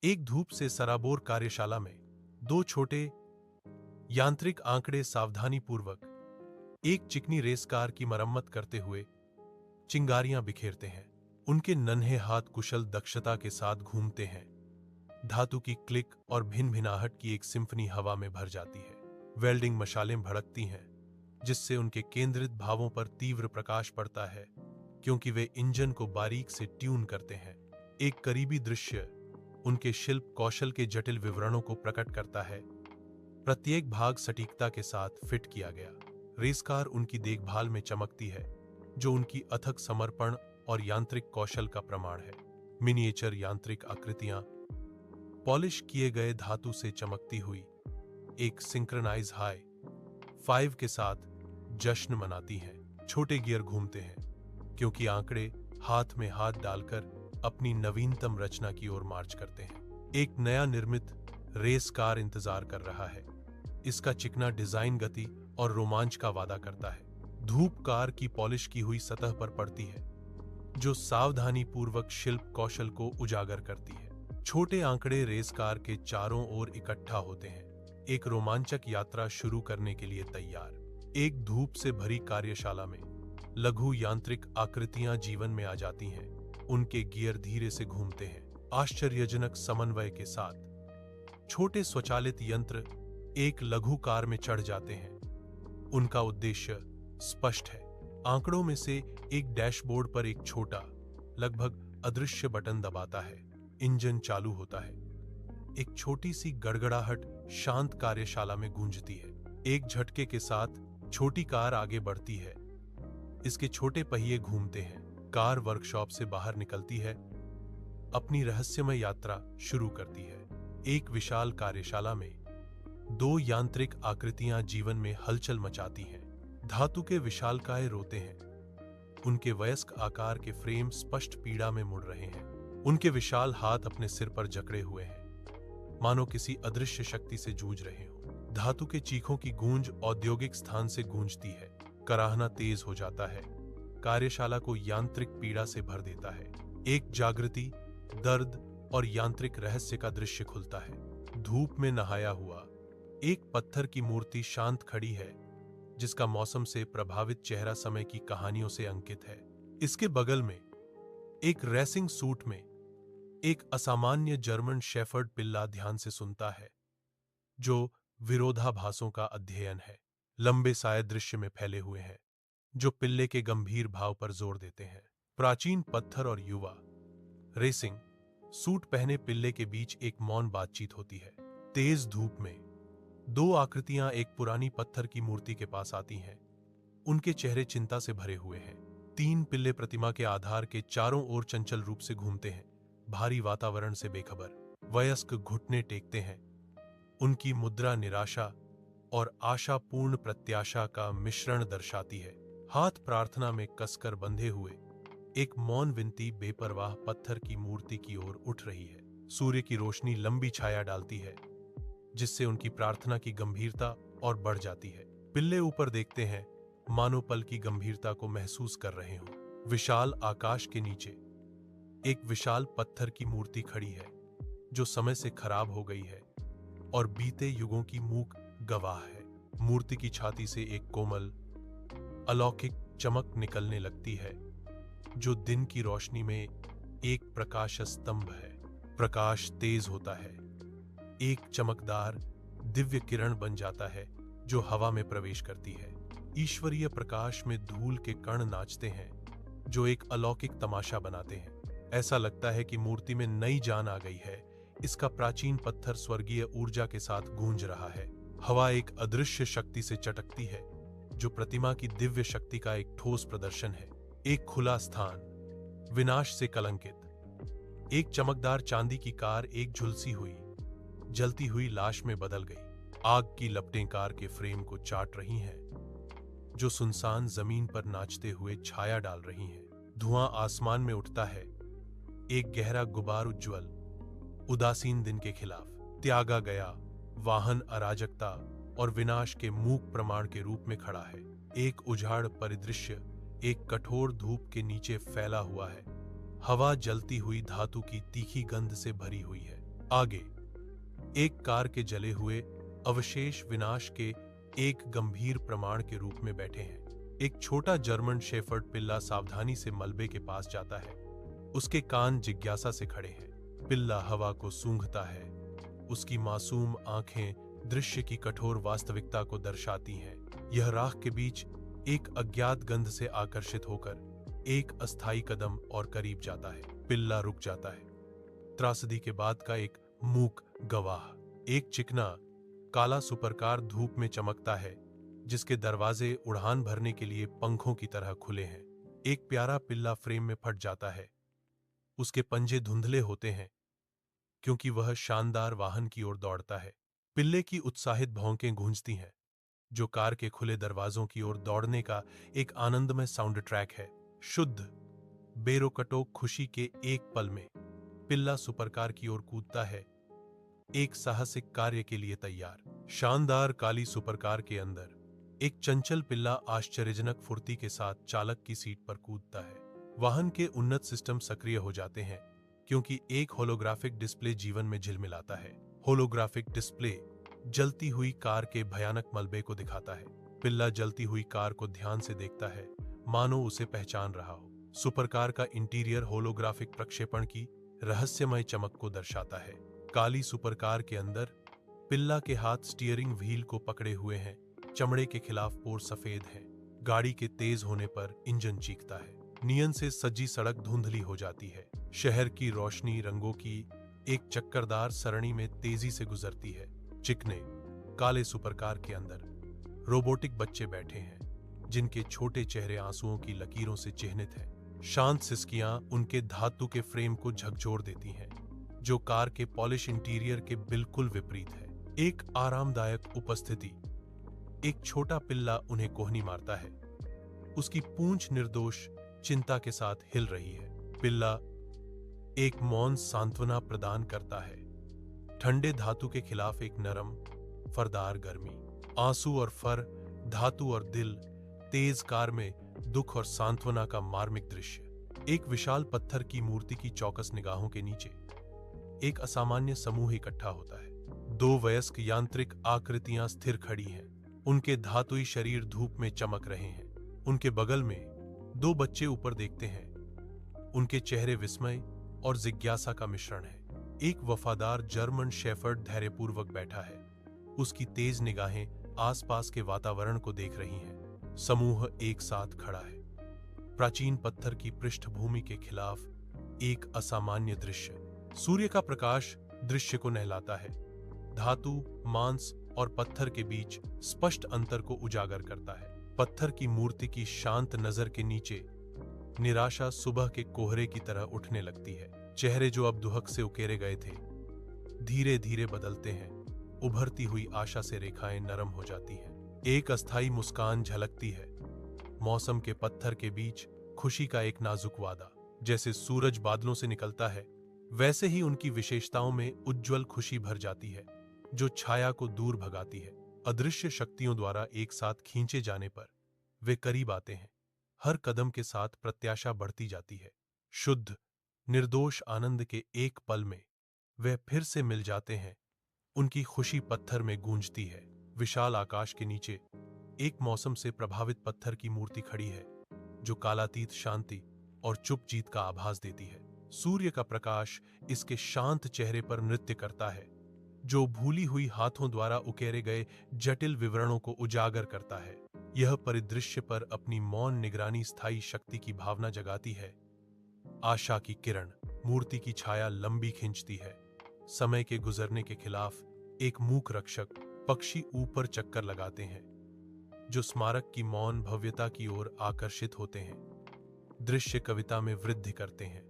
एक धूप से सराबोर कार्यशाला में दो छोटे यांत्रिक आंकड़े सावधानीपूर्वक एक चिकनी रेस कार की मरम्मत करते हुए चिंगारियां बिखेरते हैं। उनके नन्हे हाथ कुशल दक्षता के साथ घूमते हैं। धातु की क्लिक और भिनभिनाहट की एक सिम्फनी हवा में भर जाती है। वेल्डिंग मशालें भड़कती हैं, जिससे उनके केंद्रित भावों पर तीव्र प्रकाश पड़ता है, क्योंकि वे इंजन को बारीक से ट्यून करते हैं। एक करीबी दृश्य उनके शिल्प कौशल के जटिल विवरणों को प्रकट करता है। प्रत्येक भाग सटीकता के साथ फिट किया गया। रेस कार उनकी देखभाल में चमकती है, जो उनकी अथक समर्पण और यांत्रिक कौशल का प्रमाण है। मिनिएचर यांत्रिक आकृतियां पॉलिश किए गए धातु से चमकती हुई एक सिंक्रोनाइज हाई 5 के साथ जश्न मनाती हैं। छोटे गियर घूमते हैं, क्योंकि आंकड़े हाथ में हाथ डालकर अपनी नवीनतम रचना की ओर मार्च करते हैं। एक नया निर्मित रेस कार इंतजार कर रहा है। इसका चिकना डिजाइन गति और रोमांच का वादा करता है। धूप कार की पॉलिश की हुई सतह पर पड़ती है, जो सावधानीपूर्वक शिल्प कौशल को उजागर करती है। छोटे आंकड़े रेस कार के चारों ओर इकट्ठा होते हैं, एक रोमांचक यात्रा शुरू करने के लिए तैयार। एक धूप से भरी कार्यशाला में लघु यांत्रिक आकृतियां जीवन में आ जाती हैं। उनके गियर धीरे से घूमते हैं, आश्चर्यजनक समन्वय के साथ। छोटे स्वचालित यंत्र एक लघु कार में चढ़ जाते हैं। उनका उद्देश्य स्पष्ट है। आंकड़ों में से एक डैशबोर्ड पर एक छोटा, लगभग अदृश्य बटन दबाता है। इंजन चालू होता है। एक छोटी सी गड़गड़ाहट शांत कार्यशाला में गूंजती है। एक झटके के साथ छोटी कार आगे बढ़ती है। इसके छोटे पहिए घूमते हैं। कार वर्कशॉप से बाहर निकलती है, अपनी रहस्यमय यात्रा शुरू करती है। एक विशाल कार्यशाला में दो यांत्रिक आकृतियां जीवन में हलचल मचाती हैं। धातु के विशालकाय रोते हैं। उनके वयस्क आकार के फ्रेम स्पष्ट पीड़ा में मुड़ रहे हैं। उनके विशाल हाथ अपने सिर पर जकड़े हुए हैं, मानो किसी अदृश्य शक्ति से जूझ रहे हों। धातु के चीखों की गूंज औद्योगिक स्थान से गूंजती है। कराहना तेज हो जाता है, कार्यशाला को यांत्रिक पीड़ा से भर देता है। एक जागृति, दर्द और यांत्रिक रहस्य का दृश्य खुलता है। धूप में नहाया हुआ एक पत्थर की मूर्ति शांत खड़ी है, जिसका मौसम से प्रभावित चेहरा समय की कहानियों से अंकित है। इसके बगल में एक रेसिंग सूट में एक असामान्य जर्मन शेफर्ड पिल्ला ध्यान से सुनता है, जो विरोधाभासों का अध्ययन है। लंबे साय दृश्य में फैले हुए हैं, जो पिल्ले के गंभीर भाव पर जोर देते हैं। प्राचीन पत्थर और युवा रेसिंग सूट पहने पिल्ले के बीच एक मौन बातचीत होती है। तेज धूप में दो आकृतियां एक पुरानी पत्थर की मूर्ति के पास आती हैं। उनके चेहरे चिंता से भरे हुए हैं। तीन पिल्ले प्रतिमा के आधार के चारों ओर चंचल रूप से घूमते हैं, भारी वातावरण से बेखबर। वयस्क घुटने टेकते हैं। उनकी मुद्रा निराशा और आशापूर्ण प्रत्याशा का मिश्रण दर्शाती है। हाथ प्रार्थना में कसकर बंधे हुए एक मौन विनती बेपरवाह पत्थर की मूर्ति की ओर उठ रही है। सूर्य की रोशनी लंबी छाया डालती है, जिससे उनकी प्रार्थना की गंभीरता और बढ़ जाती है। पिल्ले ऊपर देखते हैं, मानो पल की गंभीरता को महसूस कर रहे हों। विशाल आकाश के नीचे एक विशाल पत्थर की मूर्ति खड़ी है, जो समय से खराब हो गई है और बीते युगों की मूक गवाह है। मूर्ति की छाती से एक कोमल, अलौकिक चमक निकलने लगती है, जो दिन की रोशनी में एक प्रकाश स्तंभ है। प्रकाश तेज होता है। एक चमकदार दिव्य किरण बन जाता है, जो हवा में प्रवेश करती है। ईश्वरीय प्रकाश में धूल के कण नाचते हैं, जो एक अलौकिक तमाशा बनाते हैं। ऐसा लगता है कि मूर्ति में नई जान आ गई है। इसका प्राचीन पत्थर स्वर्गीय ऊर्जा के साथ गूंज रहा है। हवा एक अदृश्य शक्ति से चटकती है, जो प्रतिमा की दिव्य शक्ति का एक ठोस प्रदर्शन है। एक खुला स्थान, विनाश से कलंकित। एक चमकदार चांदी की कार एक झुलसी हुई, जलती हुई लाश में बदल गई। आग की लपटें कार के फ्रेम को चाट रही हैं, जो सुनसान जमीन पर नाचते हुए छाया डाल रही हैं। धुआं आसमान में उठता है, एक गहरा गुबार उज्ज्वल, उदासीन दिन के खिलाफ। त्यागा गया वाहन अराजकता और विनाश के मूक प्रमाण के रूप में खड़ा है। एक उजाड़ परिदृश्य एक कठोर धूप के नीचे फैला हुआ है। हवा जलती हुई धातु की तीखी गंध से भरी हुई है। आगे एक कार के जले हुए अवशेष विनाश के एक गंभीर प्रमाण के रूप में बैठे हैं। एक छोटा जर्मन शेफर्ड पिल्ला सावधानी से मलबे के पास जाता है। उसके कान जिज्ञासा से खड़े हैं। पिल्ला हवा को सूंघता है। उसकी मासूम आंखें दृश्य की कठोर वास्तविकता को दर्शाती हैं। यह राख के बीच एक अज्ञात गंध से आकर्षित होकर एक अस्थायी कदम और करीब जाता है। पिल्ला रुक जाता है। त्रासदी के बाद का एक मूक गवाह। एक चिकना काला सुपरकार धूप में चमकता है, जिसके दरवाजे उड़ान भरने के लिए पंखों की तरह खुले हैं। एक प्यारा पिल्ला फ्रेम में फट जाता है। उसके पंजे धुंधले होते हैं क्योंकि वह शानदार वाहन की ओर दौड़ता है। पिल्ले की उत्साहित भौंकें गूंजती हैं, जो कार के खुले दरवाजों की ओर दौड़ने का एक आनंदमय साउंड ट्रैक है। शुद्ध बेरोकटोक खुशी के एक पल में पिल्ला सुपरकार की ओर कूदता है, एक साहसिक कार्य के लिए तैयार। शानदार काली सुपरकार के अंदर एक चंचल पिल्ला आश्चर्यजनक फुर्ती के साथ चालक की सीट पर कूदता है। वाहन के उन्नत सिस्टम सक्रिय हो जाते हैं क्योंकि एक होलोग्राफिक डिस्प्ले जीवन में झिलमिलाता है। होलोग्राफिक डिस्प्ले जलती हुई कार के भयानक मलबे को दिखाता है। पिल्ला जलती हुई कार को ध्यान से देखता है, मानो उसे पहचान रहा हो। सुपरकार का इंटीरियर होलोग्राफिक प्रक्षेपण की रहस्यमय चमक को दर्शाता है। काली सुपरकार के अंदर पिल्ला के हाथ स्टीयरिंग व्हील को पकड़े हुए हैं। चमड़े के खिलाफ पोर सफेद है। गाड़ी के तेज होने पर इंजन चीखता है। नियन से सजी सड़क धुंधली हो जाती है। शहर की रोशनी रंगों की एक चक्करदार सरणी में तेजी से गुजरती है। चिकने काले सुपरकार के अंदर रोबोटिक बच्चे बैठे हैं, जिनके छोटे चेहरे आंसुओं की लकीरों से चिह्नित हैं। शांत सिसकियां उनके धातु के फ्रेम को झकझोर देती हैं, जो कार के पॉलिश इंटीरियर के बिल्कुल विपरीत है। एक आरामदायक उपस्थिति। एक छोटा पिल्ला उन्हें कोहनी मारता है। उसकी पूंछ निर्दोष चिंता के साथ हिल रही है। पिल्ला एक मौन सांत्वना प्रदान करता है। ठंडे धातु के खिलाफ एक नरम फरदार गर्मी। आंसू और फर, धातु और दिल, तेज कार में दुख और सांत्वना का मार्मिक दृश्य। एक विशाल पत्थर की मूर्ति की चौकस निगाहों के नीचे एक असामान्य समूह इकट्ठा होता है। दो वयस्क यांत्रिक आकृतियां स्थिर खड़ी हैं। उनके धातुई शरीर धूप में चमक रहे हैं। उनके बगल में दो बच्चे ऊपर देखते हैं। उनके चेहरे विस्मय और जिज्ञासा का मिश्रण है। एक वफादार जर्मन शेफर्ड धैर्यपूर्वक बैठा है। उसकी तेज निगाहें आसपास के वातावरण को देख रही हैं। समूह एक साथ खड़ा है। प्राचीन पत्थर की पृष्ठभूमि के खिलाफ एक असामान्य दृश्य। सूर्य का प्रकाश दृश्य को नहलाता है। धातु, मांस और पत्थर के बीच स्पष्ट अंतर को उजागर करता है। पत्थर की मूर्ति की शांत नजर के नीचे निराशा सुबह के कोहरे की तरह उठने लगती है। चेहरे जो अब दुहक से उकेरे गए थे, धीरे धीरे बदलते हैं। उभरती हुई आशा से रेखाएं नरम हो जाती हैं। एक अस्थायी मुस्कान झलकती है। मौसम के पत्थर के बीच खुशी का एक नाजुक वादा। जैसे सूरज बादलों से निकलता है, वैसे ही उनकी विशेषताओं में उज्ज्वल खुशी भर जाती है, जो छाया को दूर भगाती है। अदृश्य शक्तियों द्वारा एक साथ खींचे जाने पर वे करीब आते हैं। हर कदम के साथ प्रत्याशा बढ़ती जाती है। शुद्ध निर्दोष आनंद के एक पल में वे फिर से मिल जाते हैं। उनकी खुशी पत्थर में गूंजती है। विशाल आकाश के नीचे एक मौसम से प्रभावित पत्थर की मूर्ति खड़ी है, जो कालातीत शांति और चुप जीत का आभास देती है। सूर्य का प्रकाश इसके शांत चेहरे पर नृत्य करता है, जो भूली हुई हाथों द्वारा उकेरे गए जटिल विवरणों को उजागर करता है। यह परिदृश्य पर अपनी मौन निगरानी स्थायी शक्ति की भावना जगाती है। आशा की किरण। मूर्ति की छाया लंबी खिंचती है। समय के गुजरने के खिलाफ एक मूक रक्षक पक्षी ऊपर चक्कर लगाते हैं, जो स्मारक की मौन भव्यता की ओर आकर्षित होते हैं। दृश्य कविता में वृद्धि करते हैं।